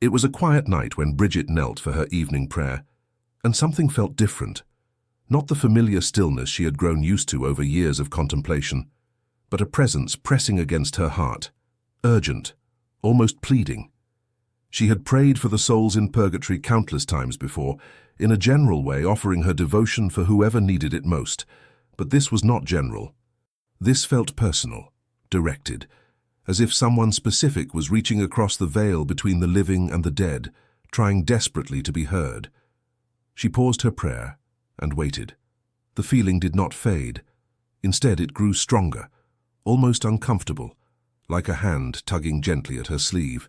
It was a quiet night when Bridget knelt for her evening prayer, and something felt different. Not the familiar stillness she had grown used to over years of contemplation, but a presence pressing against her heart, urgent, almost pleading. She had prayed for the souls in purgatory countless times before, in a general way offering her devotion for whoever needed it most, but this was not general. This felt personal, directed, as if someone specific was reaching across the veil between the living and the dead, trying desperately to be heard. She paused her prayer and waited. The feeling did not fade. Instead, it grew stronger, almost uncomfortable, like a hand tugging gently at her sleeve.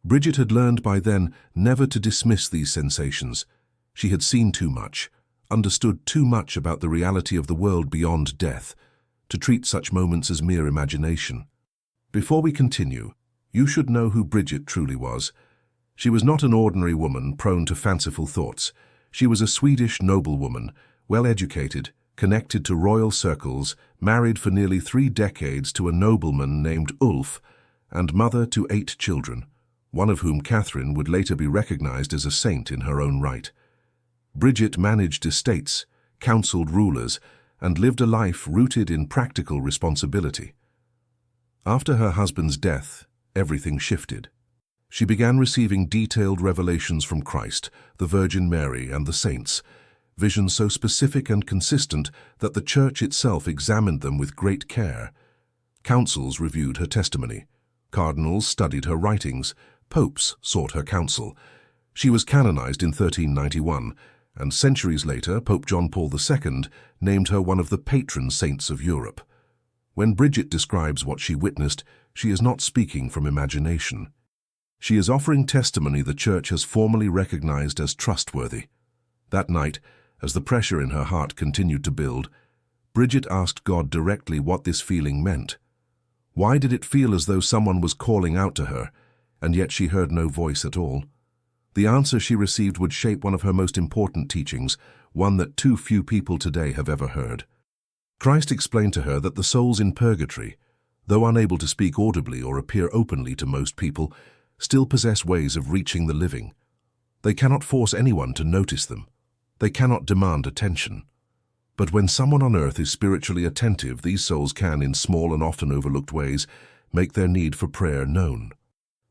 Bridget had learned by then never to dismiss these sensations. She had seen too much, understood too much about the reality of the world beyond death, to treat such moments as mere imagination. Before we continue, you should know who Bridget truly was. She was not an ordinary woman prone to fanciful thoughts. She was a Swedish noblewoman, well-educated, connected to royal circles, married for nearly 3 decades to a nobleman named Ulf, and mother to 8 children, one of whom, Catherine, would later be recognized as a saint in her own right. Bridget managed estates, counseled rulers, and lived a life rooted in practical responsibility. After her husband's death, everything shifted. She began receiving detailed revelations from Christ, the Virgin Mary, and the saints, visions so specific and consistent that the Church itself examined them with great care. Councils reviewed her testimony. Cardinals studied her writings. Popes sought her counsel. She was canonized in 1391, and centuries later, Pope John Paul II named her one of the patron saints of Europe. When Bridget describes what she witnessed, she is not speaking from imagination. She is offering testimony the Church has formally recognized as trustworthy. That night, as the pressure in her heart continued to build, Bridget asked God directly what this feeling meant. Why did it feel as though someone was calling out to her, and yet she heard no voice at all? The answer she received would shape one of her most important teachings, one that too few people today have ever heard. Christ explained to her that the souls in purgatory, though unable to speak audibly or appear openly to most people, still possess ways of reaching the living. They cannot force anyone to notice them. They cannot demand attention. But when someone on earth is spiritually attentive, these souls can, in small and often overlooked ways, make their need for prayer known.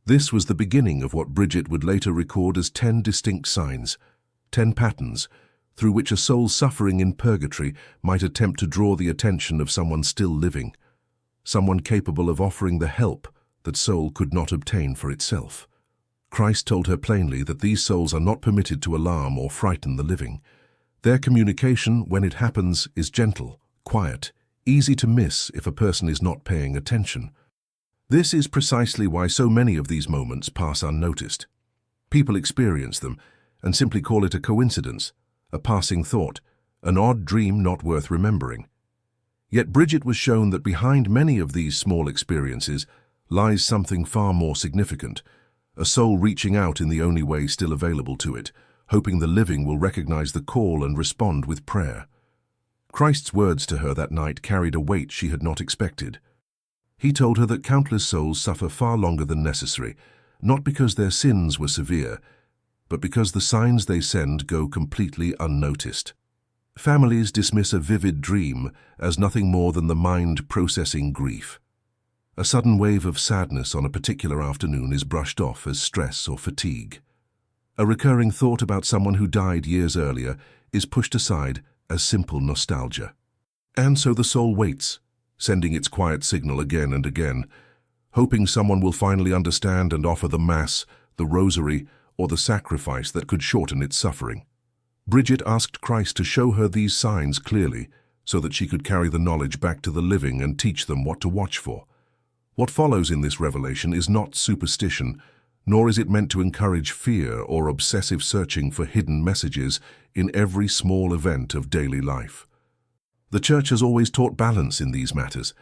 This was the beginning of what Bridget would later record as 10 distinct signs, 10 patterns, through which a soul suffering in purgatory might attempt to draw the attention of someone still living, someone capable of offering the help that soul could not obtain for itself. Christ told her plainly that these souls are not permitted to alarm or frighten the living. Their communication, when it happens, is gentle, quiet, easy to miss if a person is not paying attention. This is precisely why so many of these moments pass unnoticed. People experience them and simply call it a coincidence, a passing thought, an odd dream not worth remembering. Yet Bridget was shown that behind many of these small experiences lies something far more significant, a soul reaching out in the only way still available to it, hoping the living will recognize the call and respond with prayer. Christ's words to her that night carried a weight she had not expected. He told her that countless souls suffer far longer than necessary, not because their sins were severe, but because the signs they send go completely unnoticed. Families dismiss a vivid dream as nothing more than the mind processing grief. A sudden wave of sadness on a particular afternoon is brushed off as stress or fatigue. A recurring thought about someone who died years earlier is pushed aside as simple nostalgia. And so the soul waits, sending its quiet signal again and again, hoping someone will finally understand and offer the Mass, the Rosary, or the sacrifice that could shorten its suffering. Bridget asked Christ to show her these signs clearly, so that she could carry the knowledge back to the living and teach them what to watch for. What follows in this revelation is not superstition, nor is it meant to encourage fear or obsessive searching for hidden messages in every small event of daily life. The Church has always taught balance in these matters,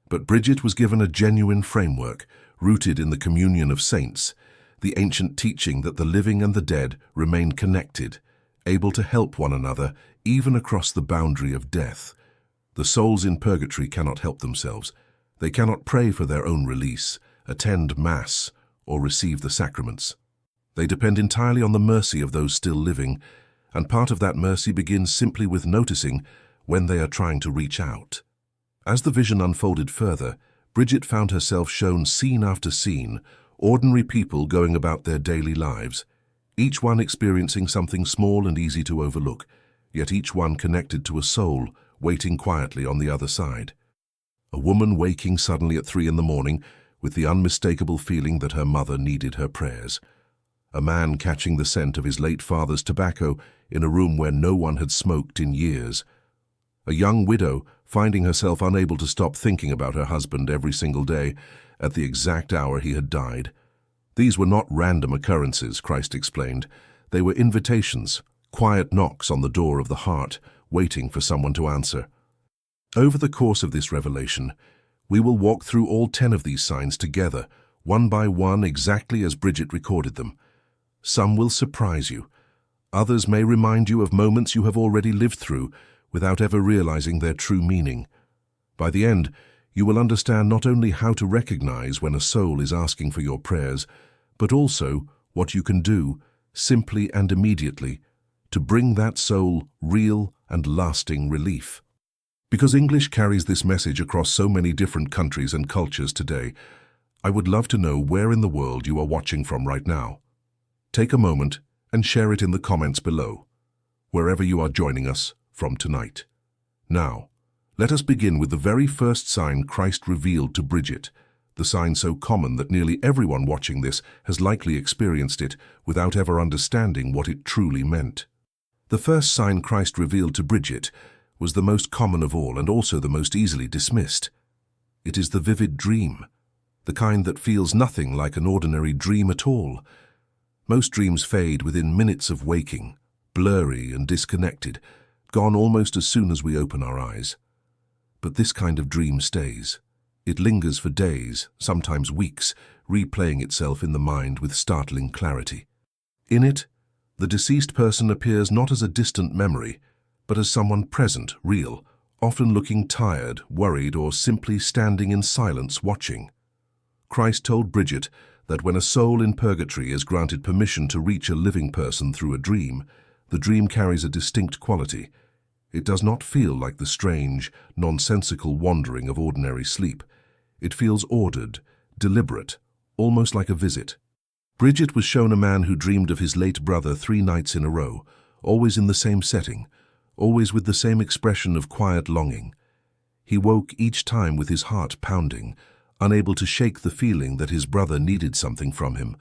but Bridget was given a genuine framework rooted in the communion of saints, the ancient teaching that the living and the dead remain connected, able to help one another even across the boundary of death. The souls in purgatory cannot help themselves. They cannot pray for their own release, attend Mass, or receive the sacraments. They depend entirely on the mercy of those still living, and part of that mercy begins simply with noticing when they are trying to reach out. As the vision unfolded further, Bridget found herself shown scene after scene, ordinary people going about their daily lives, each one experiencing something small and easy to overlook, yet each one connected to a soul waiting quietly on the other side. A woman waking suddenly at 3 in the morning with the unmistakable feeling that her mother needed her prayers. A man catching the scent of his late father's tobacco in a room where no one had smoked in years. A young widow finding herself unable to stop thinking about her husband every single day at the exact hour he had died. These were not random occurrences, Christ explained. They were invitations, quiet knocks on the door of the heart, waiting for someone to answer. Over the course of this revelation, we will walk through all 10 of these signs together, one by one, exactly as Bridget recorded them. Some will surprise you. Others may remind you of moments you have already lived through without ever realizing their true meaning. By the end, you will understand not only how to recognize when a soul is asking for your prayers, but also what you can do, simply and immediately, to bring that soul real and lasting relief. Because English carries this message across so many different countries and cultures today, I would love to know where in the world you are watching from right now. Take a moment and share it in the comments below, wherever you are joining us from tonight. Now, let us begin with the very first sign Christ revealed to Bridget, the sign so common that nearly everyone watching this has likely experienced it without ever understanding what it truly meant. The first sign Christ revealed to Bridget was the most common of all and also the most easily dismissed. It is the vivid dream, the kind that feels nothing like an ordinary dream at all. Most dreams fade within minutes of waking, blurry and disconnected, gone almost as soon as we open our eyes. But this kind of dream stays. It lingers for days, sometimes weeks, replaying itself in the mind with startling clarity. In it, the deceased person appears not as a distant memory, but as someone present, real, often looking tired, worried, or simply standing in silence watching. Christ told Bridget that when a soul in purgatory is granted permission to reach a living person through a dream, the dream carries a distinct quality. It does not feel like the strange, nonsensical wandering of ordinary sleep. It feels ordered, deliberate, almost like a visit. Bridget was shown a man who dreamed of his late brother 3 nights in a row, always in the same setting, always with the same expression of quiet longing. He woke each time with his heart pounding, unable to shake the feeling that his brother needed something from him.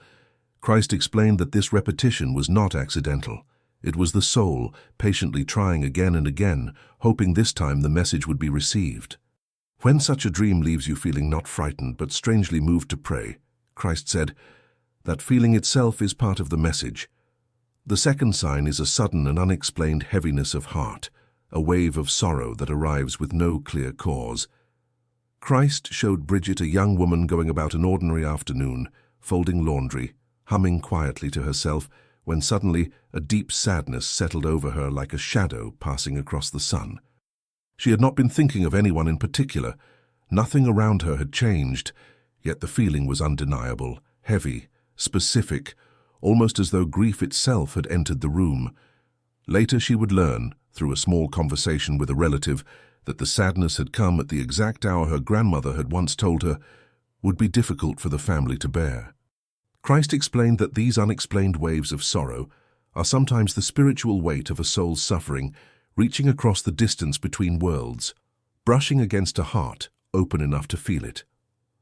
Christ explained that this repetition was not accidental. It was the soul patiently trying again and again, hoping this time the message would be received. When such a dream leaves you feeling not frightened but strangely moved to pray, Christ said, that feeling itself is part of the message. The second sign is a sudden and unexplained heaviness of heart, a wave of sorrow that arrives with no clear cause. Christ showed Bridget a young woman going about an ordinary afternoon, folding laundry, humming quietly to herself, when suddenly a deep sadness settled over her like a shadow passing across the sun. She had not been thinking of anyone in particular. Nothing around her had changed, yet the feeling was undeniable, heavy, specific, almost as though grief itself had entered the room. Later she would learn, through a small conversation with a relative, that the sadness had come at the exact hour her grandmother had once told her would be difficult for the family to bear. Christ explained that these unexplained waves of sorrow are sometimes the spiritual weight of a soul's suffering, reaching across the distance between worlds, brushing against a heart open enough to feel it.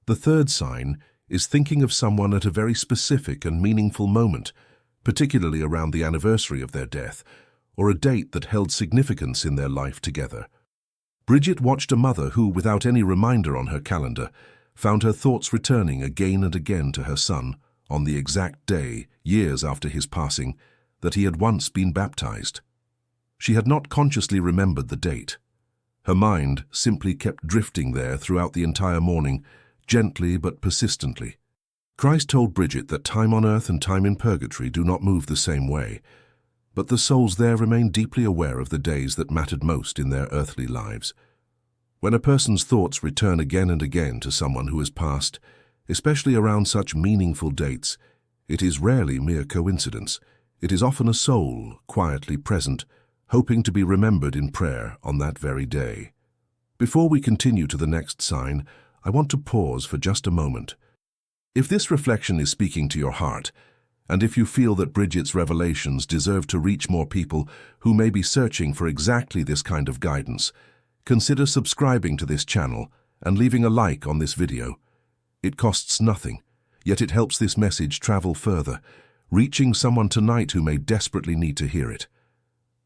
The third sign is thinking of someone at a very specific and meaningful moment, particularly around the anniversary of their death, or a date that held significance in their life together. Bridget watched a mother who, without any reminder on her calendar, found her thoughts returning again and again to her son on the exact day, years after his passing, that he had once been baptized. She had not consciously remembered the date. Her mind simply kept drifting there throughout the entire morning, gently but persistently. Christ told Bridget that time on earth and time in purgatory do not move the same way, but the souls there remain deeply aware of the days that mattered most in their earthly lives. When a person's thoughts return again and again to someone who has passed, especially around such meaningful dates, It is rarely mere coincidence. It is often a soul, quietly present, hoping to be remembered in prayer on that very day. Before we continue to the next sign, I want to pause for just a moment. If this reflection is speaking to your heart, and if you feel that Bridget's revelations deserve to reach more people who may be searching for exactly this kind of guidance, consider subscribing to this channel and leaving a like on this video. It costs nothing, yet it helps this message travel further, reaching someone tonight who may desperately need to hear it.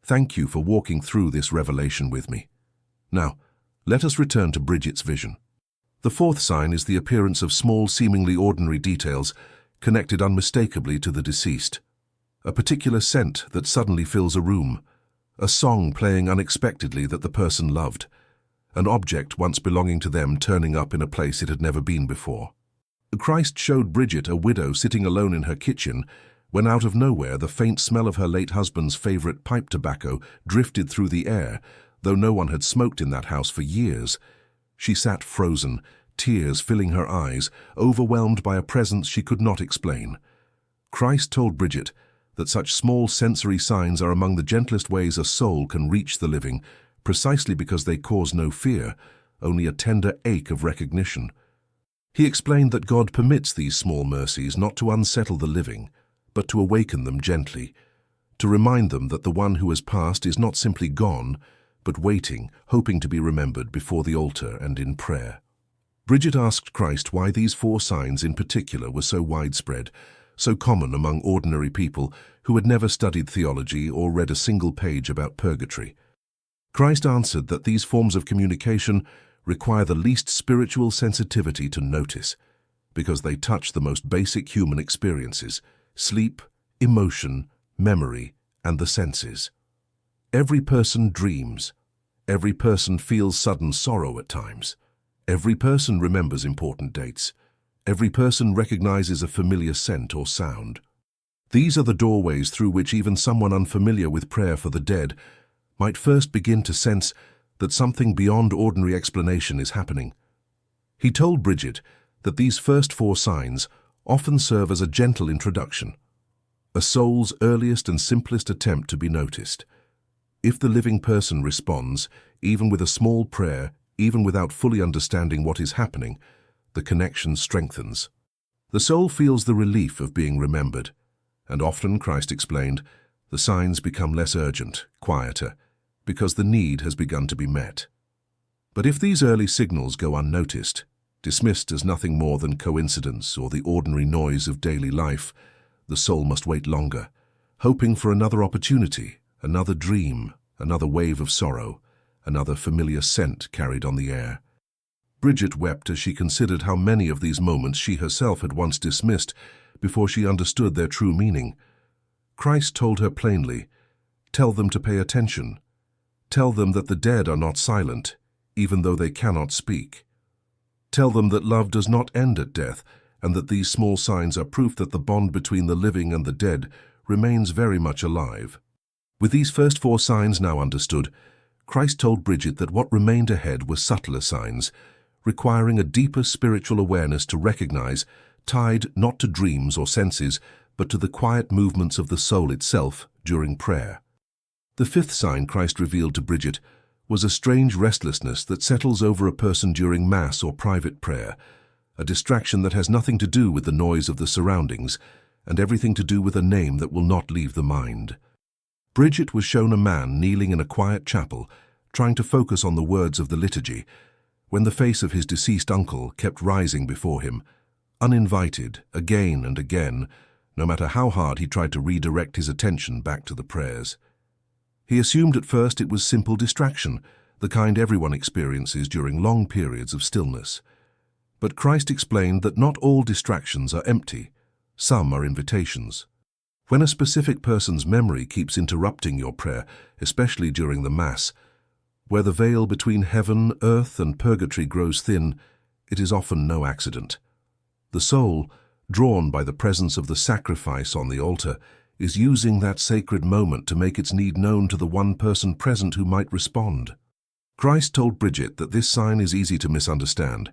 Thank you for walking through this revelation with me. Now, let us return to Bridget's vision. The fourth sign is the appearance of small, seemingly ordinary details connected unmistakably to the deceased. A particular scent that suddenly fills a room, a song playing unexpectedly that the person loved, an object once belonging to them turning up in a place it had never been before. Christ showed Bridget a widow sitting alone in her kitchen when out of nowhere the faint smell of her late husband's favorite pipe tobacco drifted through the air, though no one had smoked in that house for years. She sat frozen, tears filling her eyes, overwhelmed by a presence she could not explain. Christ told Bridget that such small sensory signs are among the gentlest ways a soul can reach the living, precisely because they cause no fear, only a tender ache of recognition. He explained that God permits these small mercies not to unsettle the living, but to awaken them gently, to remind them that the one who has passed is not simply gone, but waiting, hoping to be remembered before the altar and in prayer. Bridget asked Christ why these four signs in particular were so widespread, so common among ordinary people who had never studied theology or read a single page about purgatory. Christ answered that these forms of communication require the least spiritual sensitivity to notice, because they touch the most basic human experiences: sleep, emotion, memory, and the senses. Every person dreams. Every person feels sudden sorrow at times. Every person remembers important dates. Every person recognizes a familiar scent or sound. These are the doorways through which even someone unfamiliar with prayer for the dead might first begin to sense that something beyond ordinary explanation is happening. He told Bridget that these first four signs often serve as a gentle introduction, a soul's earliest and simplest attempt to be noticed. If the living person responds, even with a small prayer, even without fully understanding what is happening, the connection strengthens. The soul feels the relief of being remembered, and often, Christ explained, the signs become less urgent, quieter, because the need has begun to be met. But if these early signals go unnoticed, dismissed as nothing more than coincidence or the ordinary noise of daily life, the soul must wait longer, hoping for another opportunity, another dream, another wave of sorrow, another familiar scent carried on the air. Bridget wept as she considered how many of these moments she herself had once dismissed before she understood their true meaning. Christ told her plainly, "Tell them to pay attention. Tell them that the dead are not silent, even though they cannot speak. Tell them that love does not end at death, and that these small signs are proof that the bond between the living and the dead remains very much alive." With these first four signs now understood, Christ told Bridget that what remained ahead were subtler signs, requiring a deeper spiritual awareness to recognize, tied not to dreams or senses, but to the quiet movements of the soul itself during prayer. The fifth sign Christ revealed to Bridget was a strange restlessness that settles over a person during Mass or private prayer, a distraction that has nothing to do with the noise of the surroundings and everything to do with a name that will not leave the mind. Bridget was shown a man kneeling in a quiet chapel, trying to focus on the words of the liturgy, when the face of his deceased uncle kept rising before him, uninvited, again and again, no matter how hard he tried to redirect his attention back to the prayers. He assumed at first it was simple distraction, the kind everyone experiences during long periods of stillness. But Christ explained that not all distractions are empty, some are invitations. When a specific person's memory keeps interrupting your prayer, especially during the Mass, where the veil between heaven, earth, and purgatory grows thin, it is often no accident. The soul, drawn by the presence of the sacrifice on the altar, is using that sacred moment to make its need known to the one person present who might respond. Christ told Bridget that this sign is easy to misunderstand,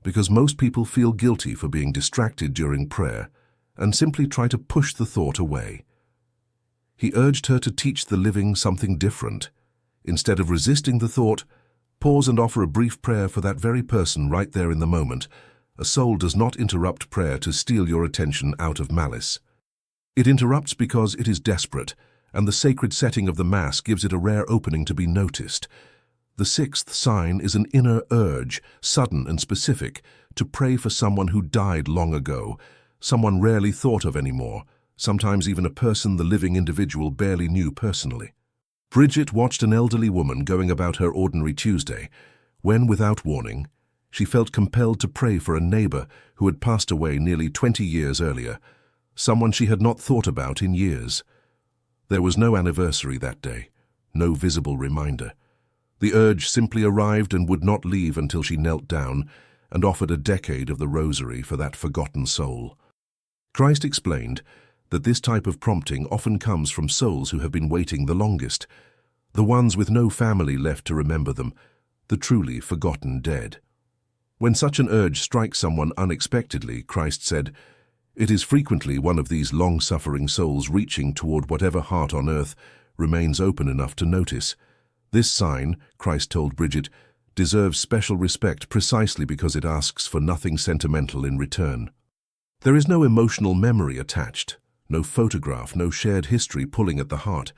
because most people feel guilty for being distracted during prayer, and simply try to push the thought away. He urged her to teach the living something different. Instead of resisting the thought, pause and offer a brief prayer for that very person right there in the moment. A soul does not interrupt prayer to steal your attention out of malice. It interrupts because it is desperate, and the sacred setting of the Mass gives it a rare opening to be noticed. The sixth sign is an inner urge, sudden and specific, to pray for someone who died long ago, someone rarely thought of anymore, sometimes even a person the living individual barely knew personally. Bridget watched an elderly woman going about her ordinary Tuesday, when, without warning, she felt compelled to pray for a neighbor who had passed away nearly 20 years earlier, someone she had not thought about in years. There was no anniversary that day, no visible reminder. The urge simply arrived and would not leave until she knelt down and offered a decade of the rosary for that forgotten soul. Christ explained that this type of prompting often comes from souls who have been waiting the longest, the ones with no family left to remember them, the truly forgotten dead. When such an urge strikes someone unexpectedly, Christ said, it is frequently one of these long-suffering souls reaching toward whatever heart on earth remains open enough to notice. This sign, Christ told Bridget, deserves special respect precisely because it asks for nothing sentimental in return. There is no emotional memory attached, no photograph, no shared history pulling at the heart.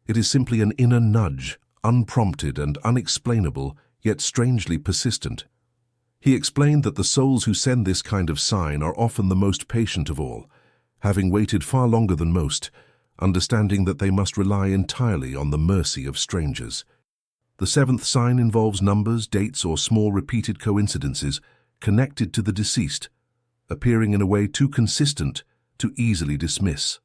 It is simply an inner nudge, unprompted and unexplainable, yet strangely persistent. He explained that the souls who send this kind of sign are often the most patient of all, having waited far longer than most, understanding that they must rely entirely on the mercy of strangers. The seventh sign involves numbers, dates, or small repeated coincidences connected to the deceased, appearing in a way too consistent to easily dismiss.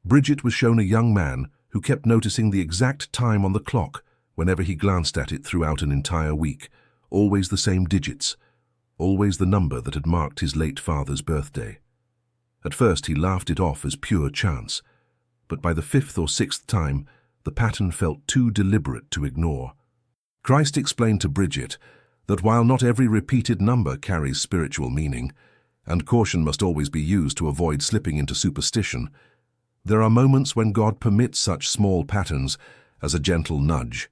Bridget was shown a young man who kept noticing the exact time on the clock whenever he glanced at it throughout an entire week, always the same digits, always the number that had marked his late father's birthday. At first he laughed it off as pure chance, but by the fifth or sixth time, the pattern felt too deliberate to ignore. Christ explained to Bridget that while not every repeated number carries spiritual meaning, and caution must always be used to avoid slipping into superstition, there are moments when God permits such small patterns as a gentle nudge,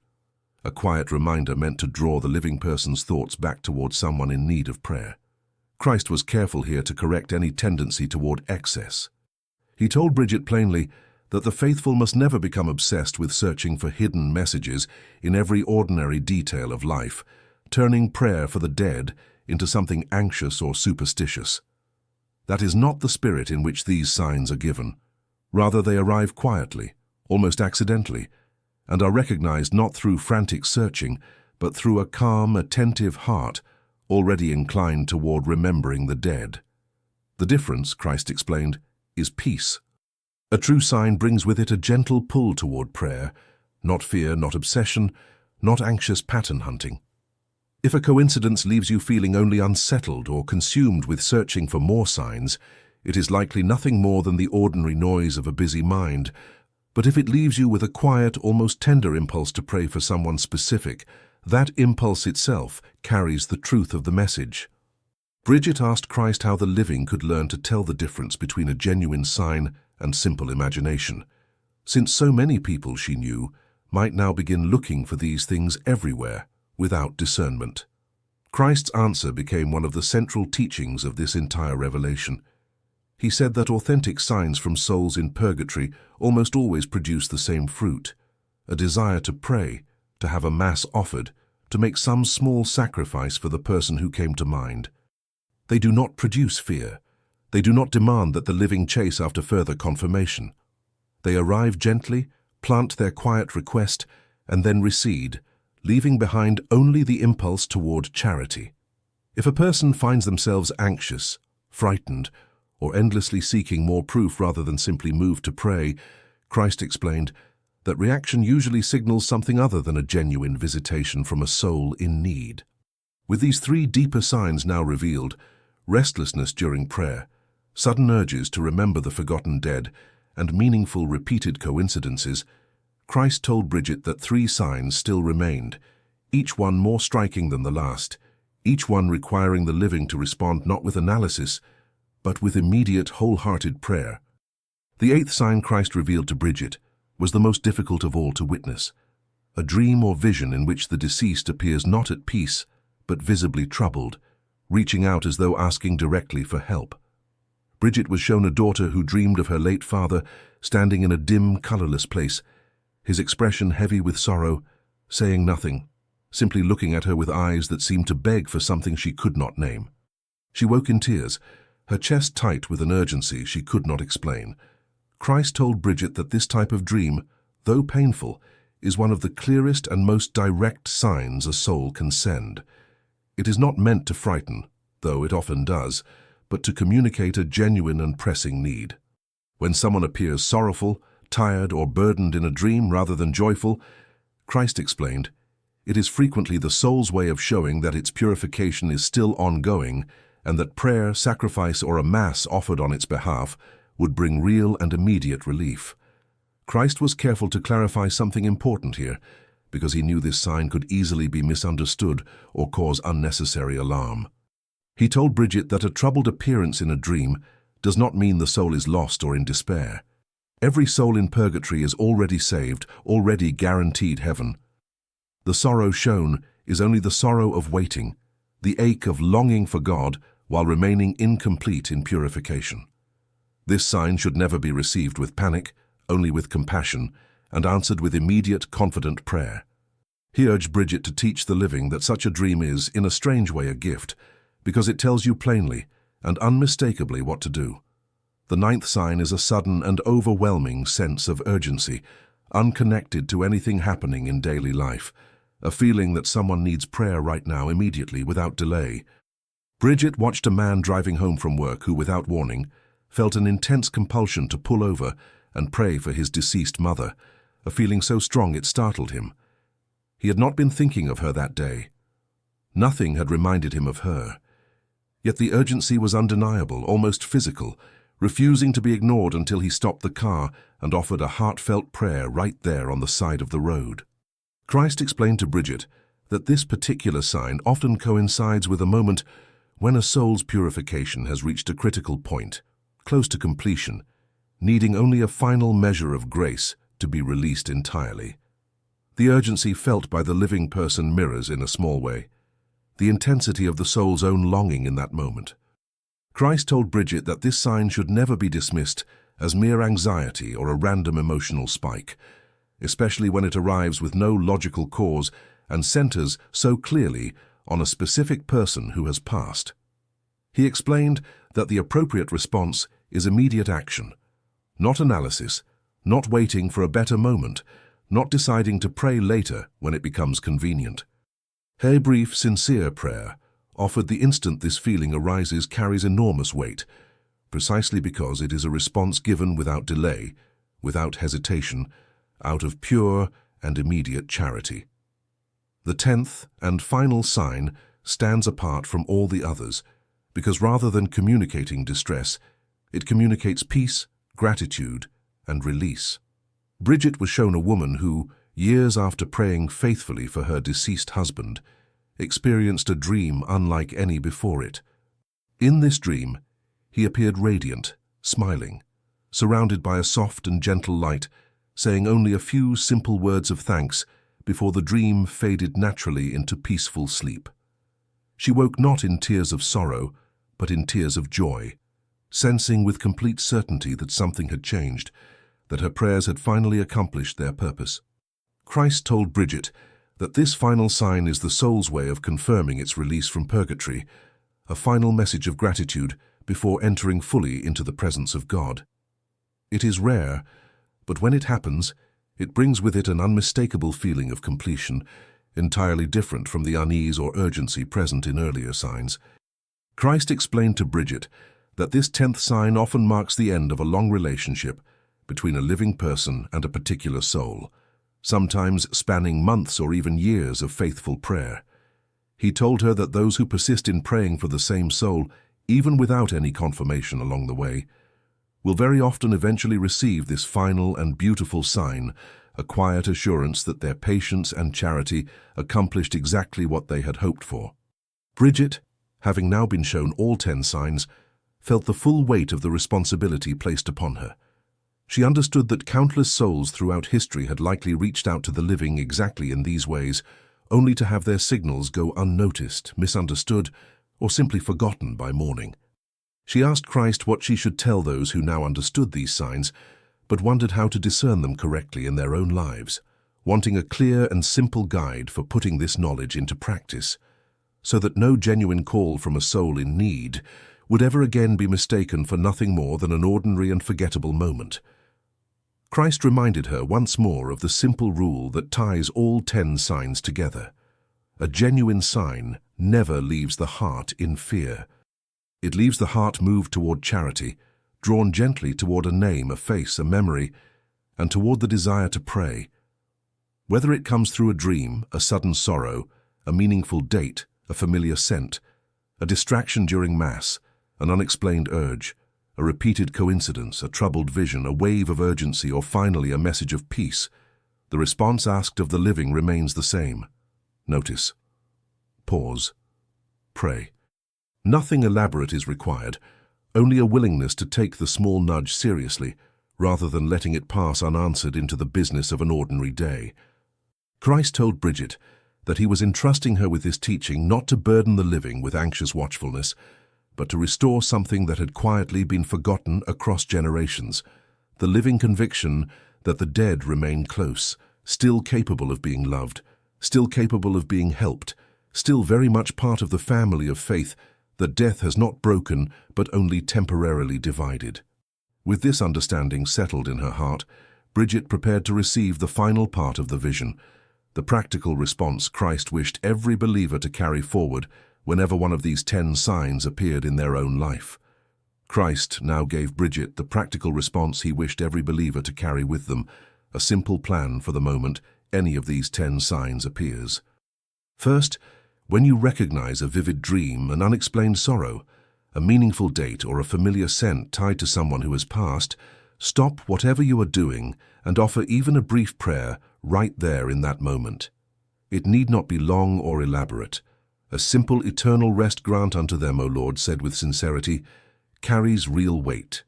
a quiet reminder meant to draw the living person's thoughts back toward someone in need of prayer. Christ was careful here to correct any tendency toward excess. He told Bridget plainly that the faithful must never become obsessed with searching for hidden messages in every ordinary detail of life, turning prayer for the dead into something anxious or superstitious. That is not the spirit in which these signs are given. Rather, they arrive quietly, almost accidentally, and are recognized not through frantic searching, but through a calm, attentive heart already inclined toward remembering the dead. The difference, Christ explained, is peace. A true sign brings with it a gentle pull toward prayer, not fear, not obsession, not anxious pattern hunting. If a coincidence leaves you feeling only unsettled or consumed with searching for more signs, it is likely nothing more than the ordinary noise of a busy mind. But if it leaves you with a quiet, almost tender impulse to pray for someone specific, that impulse itself carries the truth of the message. Bridget asked Christ how the living could learn to tell the difference between a genuine sign and simple imagination, since so many people she knew might now begin looking for these things everywhere without discernment. Christ's answer became one of the central teachings of this entire revelation. He said that authentic signs from souls in purgatory almost always produce the same fruit, a desire to pray, to have a mass offered, to make some small sacrifice for the person who came to mind. They do not produce fear. They do not demand that the living chase after further confirmation. They arrive gently, plant their quiet request, and then recede, leaving behind only the impulse toward charity. If a person finds themselves anxious, frightened, or endlessly seeking more proof rather than simply moved to pray, Christ explained that reaction usually signals something other than a genuine visitation from a soul in need. With these three deeper signs now revealed, restlessness during prayer, sudden urges to remember the forgotten dead, and meaningful repeated coincidences, Christ told Bridget that three signs still remained, each one more striking than the last, each one requiring the living to respond not with analysis, but with immediate, wholehearted prayer. The eighth sign Christ revealed to Bridget was the most difficult of all to witness, a dream or vision in which the deceased appears not at peace, but visibly troubled, reaching out as though asking directly for help. Bridget was shown a daughter who dreamed of her late father standing in a dim, colorless place, his expression heavy with sorrow, saying nothing, simply looking at her with eyes that seemed to beg for something she could not name. She woke in tears, her chest tight with an urgency she could not explain. Christ told Bridget that this type of dream, though painful, is one of the clearest and most direct signs a soul can send. It is not meant to frighten, though it often does, but to communicate a genuine and pressing need. When someone appears sorrowful, tired, or burdened in a dream rather than joyful, Christ explained, it is frequently the soul's way of showing that its purification is still ongoing and that prayer, sacrifice, or a mass offered on its behalf would bring real and immediate relief. Christ was careful to clarify something important here, because he knew this sign could easily be misunderstood or cause unnecessary alarm. He told Bridget that a troubled appearance in a dream does not mean the soul is lost or in despair. Every soul in purgatory is already saved, already guaranteed heaven. The sorrow shown is only the sorrow of waiting, the ache of longing for God while remaining incomplete in purification. This sign should never be received with panic, only with compassion, and answered with immediate, confident prayer. He urged Bridget to teach the living that such a dream is, in a strange way, a gift, because it tells you plainly and unmistakably what to do. The ninth sign is a sudden and overwhelming sense of urgency, unconnected to anything happening in daily life, a feeling that someone needs prayer right now, immediately, without delay. Bridget watched a man driving home from work who, without warning, felt an intense compulsion to pull over and pray for his deceased mother, a feeling so strong it startled him. He had not been thinking of her that day. Nothing had reminded him of her. Yet the urgency was undeniable, almost physical, refusing to be ignored until he stopped the car and offered a heartfelt prayer right there on the side of the road. Christ explained to Bridget that this particular sign often coincides with a moment when a soul's purification has reached a critical point, close to completion, needing only a final measure of grace to be released entirely. The urgency felt by the living person mirrors, in a small way, the intensity of the soul's own longing in that moment. Christ told Bridget that this sign should never be dismissed as mere anxiety or a random emotional spike, especially when it arrives with no logical cause and centers so clearly on a specific person who has passed. He explained that the appropriate response is immediate action, not analysis, not waiting for a better moment, not deciding to pray later when it becomes convenient. Her brief, sincere prayer, offered the instant this feeling arises, carries enormous weight, precisely because it is a response given without delay, without hesitation, out of pure and immediate charity. The 10th and final sign stands apart from all the others, because rather than communicating distress, it communicates peace, gratitude, and release. Bridget was shown a woman who, years after praying faithfully for her deceased husband, experienced a dream unlike any before it. In this dream, he appeared radiant, smiling, surrounded by a soft and gentle light, saying only a few simple words of thanks before the dream faded naturally into peaceful sleep. She woke not in tears of sorrow, but in tears of joy, sensing with complete certainty that something had changed, that her prayers had finally accomplished their purpose. Christ told Bridget that this final sign is the soul's way of confirming its release from purgatory, a final message of gratitude before entering fully into the presence of God. It is rare, but when it happens, it brings with it an unmistakable feeling of completion, entirely different from the unease or urgency present in earlier signs. Christ explained to Bridget that this 10th sign often marks the end of a long relationship between a living person and a particular soul, sometimes spanning months or even years of faithful prayer. He told her that those who persist in praying for the same soul, even without any confirmation along the way, will very often eventually receive this final and beautiful sign, a quiet assurance that their patience and charity accomplished exactly what they had hoped for. Bridget, having now been shown all 10 signs, felt the full weight of the responsibility placed upon her. She understood that countless souls throughout history had likely reached out to the living exactly in these ways, only to have their signals go unnoticed, misunderstood, or simply forgotten by morning. She asked Christ what she should tell those who now understood these signs, but wondered how to discern them correctly in their own lives, wanting a clear and simple guide for putting this knowledge into practice, so that no genuine call from a soul in need would ever again be mistaken for nothing more than an ordinary and forgettable moment. Christ reminded her once more of the simple rule that ties all 10 signs together. A genuine sign never leaves the heart in fear. It leaves the heart moved toward charity, drawn gently toward a name, a face, a memory, and toward the desire to pray. Whether it comes through a dream, a sudden sorrow, a meaningful date, a familiar scent, a distraction during Mass, an unexplained urge, a repeated coincidence, a troubled vision, a wave of urgency, or finally a message of peace, the response asked of the living remains the same. Notice. Pause. Pray. Nothing elaborate is required, only a willingness to take the small nudge seriously, rather than letting it pass unanswered into the business of an ordinary day. Christ told Bridget that he was entrusting her with this teaching not to burden the living with anxious watchfulness, but to restore something that had quietly been forgotten across generations, the living conviction that the dead remain close, still capable of being loved, still capable of being helped, still very much part of the family of faith that death has not broken but only temporarily divided. With this understanding settled in her heart, Bridget prepared to receive the final part of the vision, the practical response Christ wished every believer to carry forward whenever one of these 10 signs appeared in their own life. Christ now gave Bridget the practical response he wished every believer to carry with them, a simple plan for the moment any of these 10 signs appears. First, when you recognize a vivid dream, an unexplained sorrow, a meaningful date, or a familiar scent tied to someone who has passed, stop whatever you are doing and offer even a brief prayer right there in that moment. It need not be long or elaborate. A simple eternal rest grant unto them, O Lord, said with sincerity, carries real weight.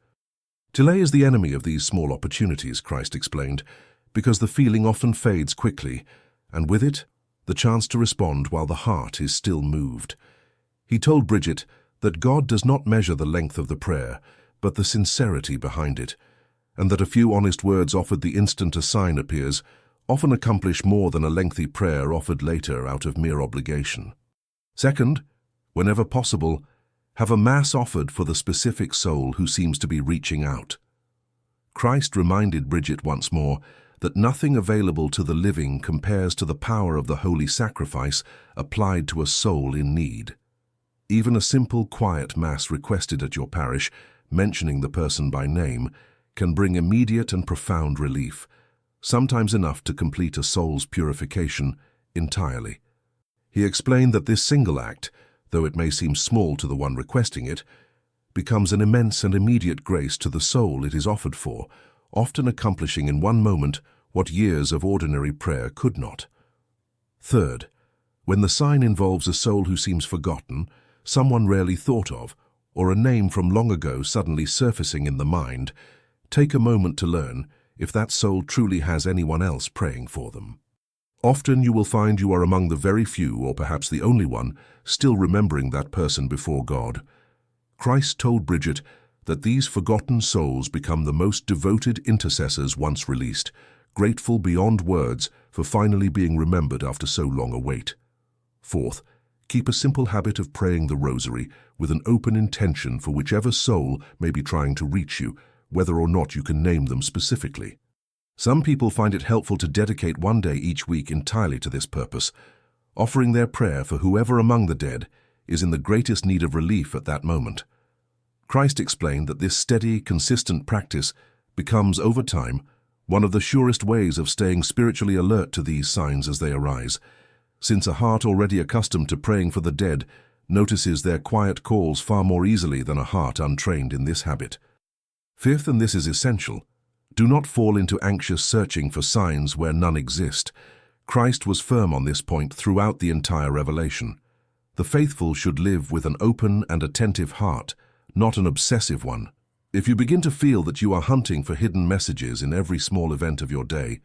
Delay is the enemy of these small opportunities, Christ explained, because the feeling often fades quickly, and with it, the chance to respond while the heart is still moved. He told Bridget that God does not measure the length of the prayer, but the sincerity behind it, and that a few honest words offered the instant a sign appears often accomplish more than a lengthy prayer offered later out of mere obligation. Second, whenever possible, have a Mass offered for the specific soul who seems to be reaching out. Christ reminded Bridget once more that nothing available to the living compares to the power of the holy sacrifice applied to a soul in need. Even a simple, quiet Mass requested at your parish, mentioning the person by name, can bring immediate and profound relief, sometimes enough to complete a soul's purification entirely. He explained that this single act, though it may seem small to the one requesting it, becomes an immense and immediate grace to the soul it is offered for, often accomplishing in one moment what years of ordinary prayer could not. Third, when the sign involves a soul who seems forgotten, someone rarely thought of, or a name from long ago suddenly surfacing in the mind, take a moment to learn if that soul truly has anyone else praying for them. Often you will find you are among the very few, or perhaps the only one, still remembering that person before God. Christ told Bridget that these forgotten souls become the most devoted intercessors once released, grateful beyond words for finally being remembered after so long a wait. Fourth, keep a simple habit of praying the Rosary with an open intention for whichever soul may be trying to reach you, whether or not you can name them specifically. Some people find it helpful to dedicate one day each week entirely to this purpose, offering their prayer for whoever among the dead is in the greatest need of relief at that moment. Christ explained that this steady, consistent practice becomes, over time, one of the surest ways of staying spiritually alert to these signs as they arise, since a heart already accustomed to praying for the dead notices their quiet calls far more easily than a heart untrained in this habit. Fifth, and this is essential, do not fall into anxious searching for signs where none exist. Christ was firm on this point throughout the entire revelation. The faithful should live with an open and attentive heart, not an obsessive one. If you begin to feel that you are hunting for hidden messages in every small event of your day,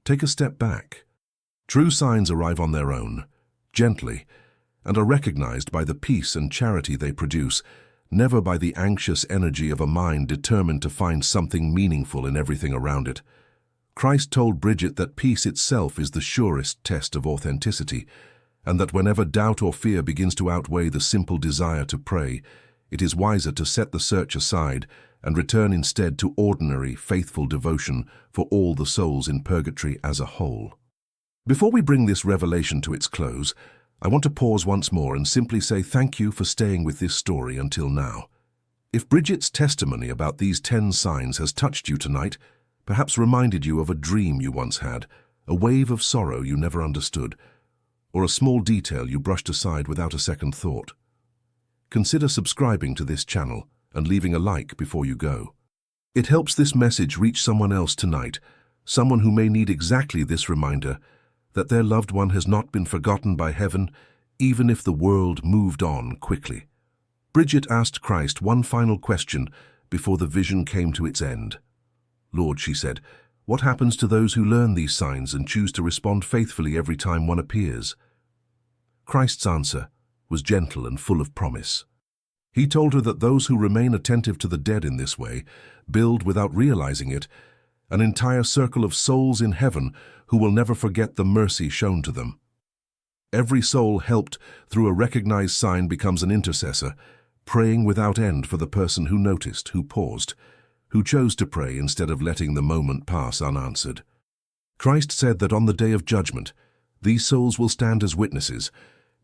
take a step back. True signs arrive on their own, gently, and are recognized by the peace and charity they produce, never by the anxious energy of a mind determined to find something meaningful in everything around it. Christ told Bridget that peace itself is the surest test of authenticity, and that whenever doubt or fear begins to outweigh the simple desire to pray, it is wiser to set the search aside and return instead to ordinary, faithful devotion for all the souls in purgatory as a whole. Before we bring this revelation to its close, I want to pause once more and simply say thank you for staying with this story until now. If Bridget's testimony about these 10 signs has touched you tonight, perhaps reminded you of a dream you once had, a wave of sorrow you never understood, or a small detail you brushed aside without a second thought, consider subscribing to this channel and leaving a like before you go. It helps this message reach someone else tonight, someone who may need exactly this reminder that their loved one has not been forgotten by heaven, even if the world moved on quickly. Bridget asked Christ one final question before the vision came to its end. "Lord," she said, "what happens to those who learn these signs and choose to respond faithfully every time one appears?" Christ's answer was gentle and full of promise. He told her that those who remain attentive to the dead in this way build, without realizing it, an entire circle of souls in heaven who will never forget the mercy shown to them. Every soul helped through a recognized sign becomes an intercessor, praying without end for the person who noticed, who paused, who chose to pray instead of letting the moment pass unanswered. Christ said that on the day of judgment, these souls will stand as witnesses,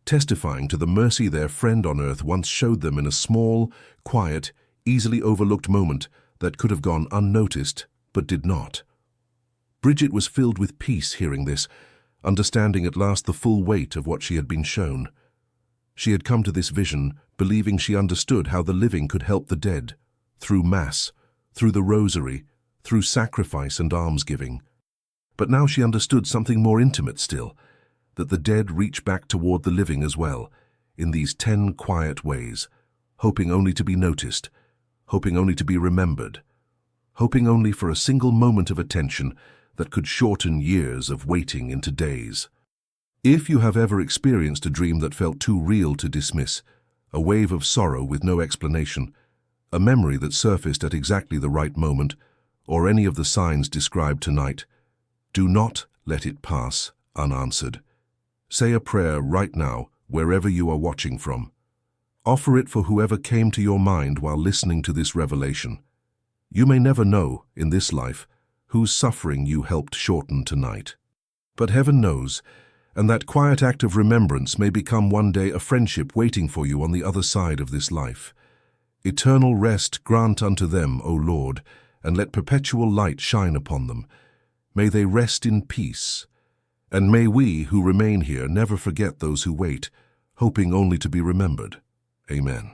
testifying to the mercy their friend on earth once showed them in a small, quiet, easily overlooked moment that could have gone unnoticed, but did not. Bridget was filled with peace hearing this, understanding at last the full weight of what she had been shown. She had come to this vision believing she understood how the living could help the dead, through Mass, through the Rosary, through sacrifice and almsgiving. But now she understood something more intimate still, that the dead reach back toward the living as well, in these 10 quiet ways, hoping only to be noticed, hoping only to be remembered, hoping only for a single moment of attention that could shorten years of waiting into days. If you have ever experienced a dream that felt too real to dismiss, a wave of sorrow with no explanation, a memory that surfaced at exactly the right moment, or any of the signs described tonight, do not let it pass unanswered. Say a prayer right now, wherever you are watching from. Offer it for whoever came to your mind while listening to this revelation. You may never know, in this life, whose suffering you helped shorten tonight. But heaven knows, and that quiet act of remembrance may become one day a friendship waiting for you on the other side of this life. Eternal rest grant unto them, O Lord, and let perpetual light shine upon them. May they rest in peace. And may we who remain here never forget those who wait, hoping only to be remembered. Amen.